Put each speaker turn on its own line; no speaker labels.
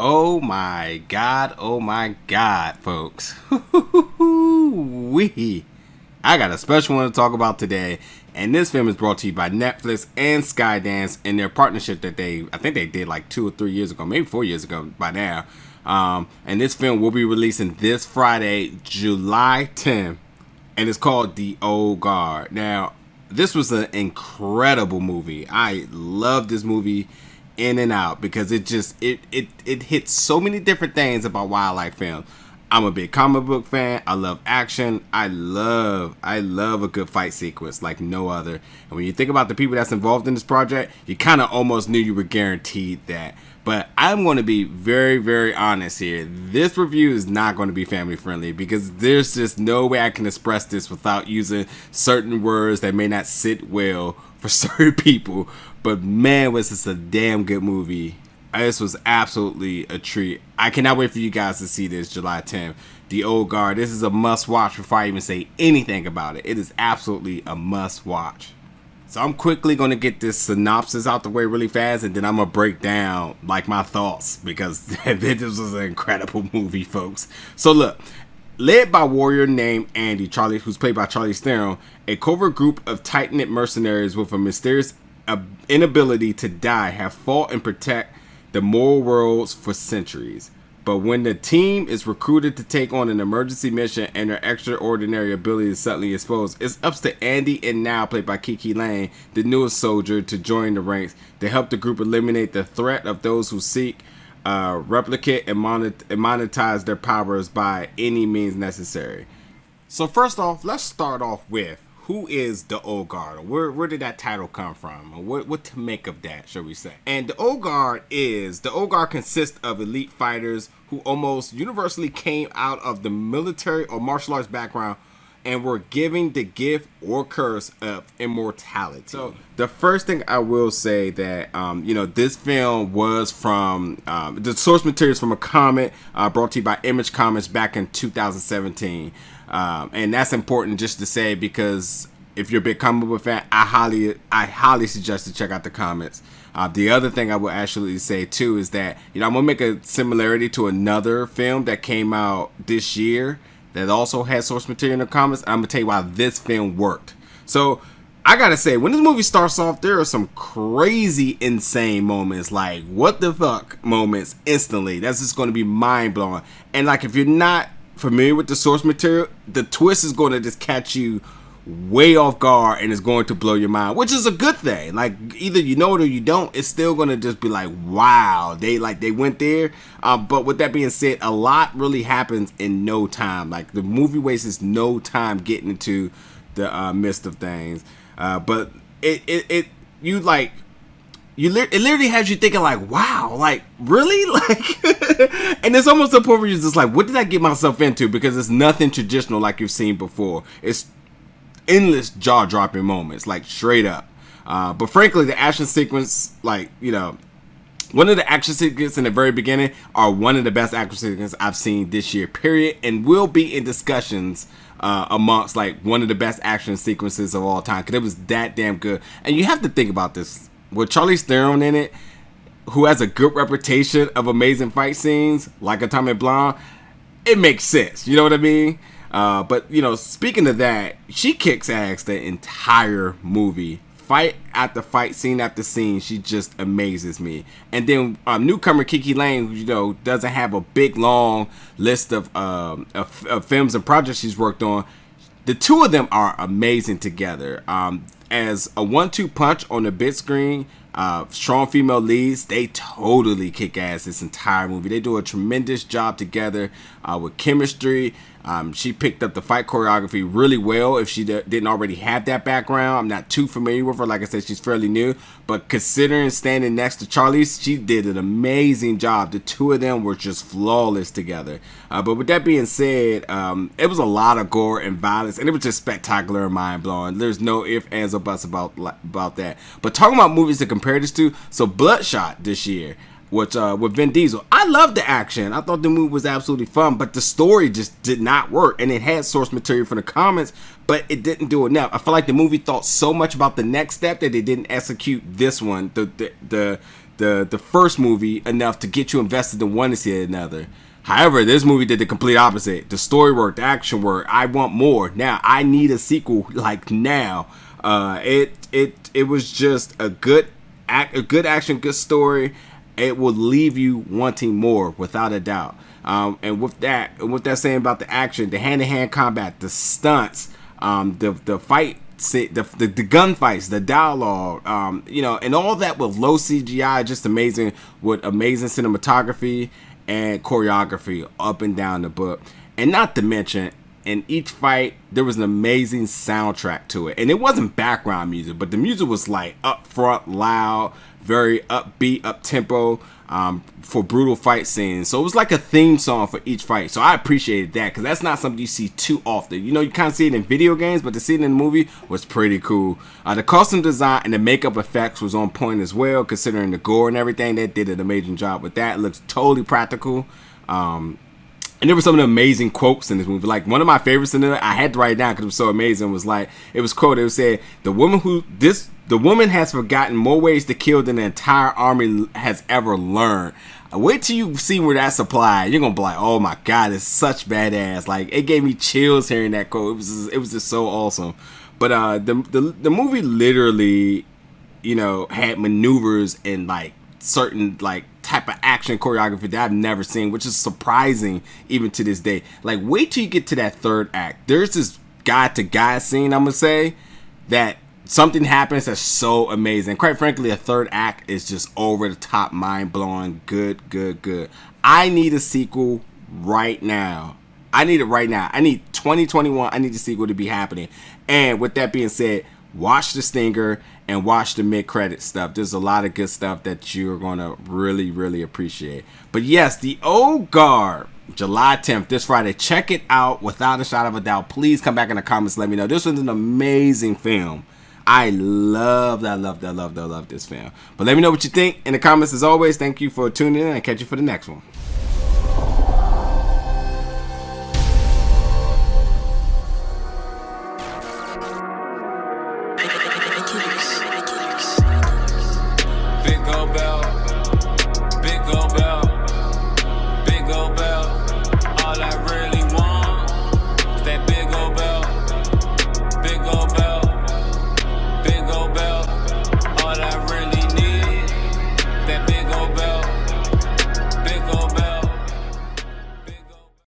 Oh my God, folks. I got a special one to talk about today, and this film is brought to you by Netflix and Skydance in their partnership that I think they did like 2 or 3 years ago, maybe 4 years ago by now. And this film will be releasing this Friday, July 10th, and it's called The Old Guard. Now, this was an incredible movie. I love this movie in and out because it hits so many different things about why I like films. I'm a big comic book fan. I love action. I love a good fight sequence like no other. And when you think about the people that's involved in this project, you kind of almost knew you were guaranteed that. But I'm going to be very, very honest here. This review is not going to be family friendly because there's just no way I can express this without using certain words that may not sit well for certain people. But man, was this a damn good movie. This was absolutely a treat. I cannot wait for you guys to see this July 10th. The Old Guard. This is a must watch before I even say anything about it. It is absolutely a must watch. So I'm quickly going to get this synopsis out the way really fast, and then I'm going to break down like my thoughts because this was an incredible movie, folks. So look, led by a warrior named Andy, who's played by Charlize Theron, a covert group of tight-knit mercenaries with a mysterious inability to die have fought and protect the moral worlds for centuries. But when the team is recruited to take on an emergency mission and their extraordinary ability is suddenly exposed, it's up to Andy and Nile, played by KiKi Layne, the newest soldier, to join the ranks to help the group eliminate the threat of those who seek replicate and monetize their powers by any means necessary. So first off, let's start off with who is the Old Guard? Where did that title come from? What to make of that, shall we say? And the Old Guard consists of elite fighters who almost universally came out of the military or martial arts background and were given the gift or curse of immortality. So the first thing I will say that this film was from the source material is from a comic brought to you by Image Comics back in 2017. And that's important just to say because if you're a big comic book fan, I highly suggest to check out the comics. The other thing I will actually say too is that I'm gonna make a similarity to another film that came out this year that also had source material in the comics. I'm gonna tell you why this film worked. So I gotta say, when this movie starts off, there are some crazy, insane moments, like what the fuck moments instantly. That's just gonna be mind blowing. And like if you're not familiar with the source material, the twist is going to just catch you way off guard and it's going to blow your mind, which is a good thing. Like either you know it or you don't, it's still going to just be like, wow, they went there. But with that being said, a lot really happens in no time. Like the movie wastes no time getting into the midst of things. But it literally has you thinking like, wow, like really? Like, and it's almost a point where you're just like, what did I get myself into? Because it's nothing traditional like you've seen before. It's endless jaw-dropping moments, like straight up. But frankly, the action sequence, one of the action sequences in the very beginning are one of the best action sequences I've seen this year, period, and will be in discussions amongst like one of the best action sequences of all time because it was that damn good. And you have to think about this. With Charlize Theron in it, who has a good reputation of amazing fight scenes, like Atomic Blonde, it makes sense. You know what I mean? But speaking of that, she kicks ass the entire movie. Fight after fight, scene after scene, she just amazes me. And then newcomer KiKi Layne, who doesn't have a big long list of films and projects she's worked on. The two of them are amazing together. As a 1-2 punch on the big screen, strong female leads, they totally kick ass this entire movie. They do a tremendous job together with chemistry. She picked up the fight choreography really well if she didn't already have that background. I'm not too familiar with her. Like I said, she's fairly new. But considering standing next to Charlize, she did an amazing job. The two of them were just flawless together. But with that being said, it was a lot of gore and violence. And it was just spectacular and mind-blowing. There's no ifs, ands, or buts about that. But talking about movies to compare this to, so Bloodshot this year, with Vin Diesel. I loved the action. I thought the movie was absolutely fun, but the story just did not work. And it had source material from the comics, but it didn't do enough. I feel like the movie thought so much about the next step that they didn't execute this one. The the first movie enough to get you invested in one to see another. However, this movie did the complete opposite. The story worked, the action worked. I want more. Now I need a sequel like now. It was just a good action, good story. It will leave you wanting more without a doubt. And with that saying about the action, the hand-to-hand combat, the stunts, the fight, the gunfights, the dialogue, and all that with low CGI, just amazing, with amazing cinematography and choreography up and down the book. And not to mention, in each fight, there was an amazing soundtrack to it. And it wasn't background music, but the music was like up front, loud, very upbeat, up-tempo, for brutal fight scenes. So it was like a theme song for each fight. So I appreciated that, because that's not something you see too often. You kind of see it in video games, but to see it in the movie was pretty cool. The costume design and the makeup effects was on point as well, considering the gore and everything. They did an amazing job with that. It looks totally practical. And there were some of the amazing quotes in this movie. Like, one of my favorites in it, I had to write it down because it was so amazing, was like, it was quoted, it was said, the woman has forgotten more ways to kill than the entire army has ever learned. Wait till you see where that's applied. You're going to be like, oh my God, it's such badass. Like, it gave me chills hearing that quote. It was just so awesome. But the movie literally, had maneuvers and like certain like type of action choreography that I've never seen, which is surprising even to this day. Like, wait till you get to that third act. There's this guy to guy scene, I'm gonna say, that something happens that's so amazing. Quite frankly, a third act is just over the top, mind blowing, good. I need a sequel right now. I need it right now. I need 2021. I need the sequel to be happening. And with that being said, watch the stinger and watch the mid-credit stuff. There's a lot of good stuff that you're going to really, really appreciate. But yes, The Old Guard, July 10th, this Friday. Check it out without a shadow of a doubt. Please come back in the comments and let me know. This was an amazing film. I love this film. But let me know what you think in the comments. As always, thank you for tuning in, and catch you for the next one.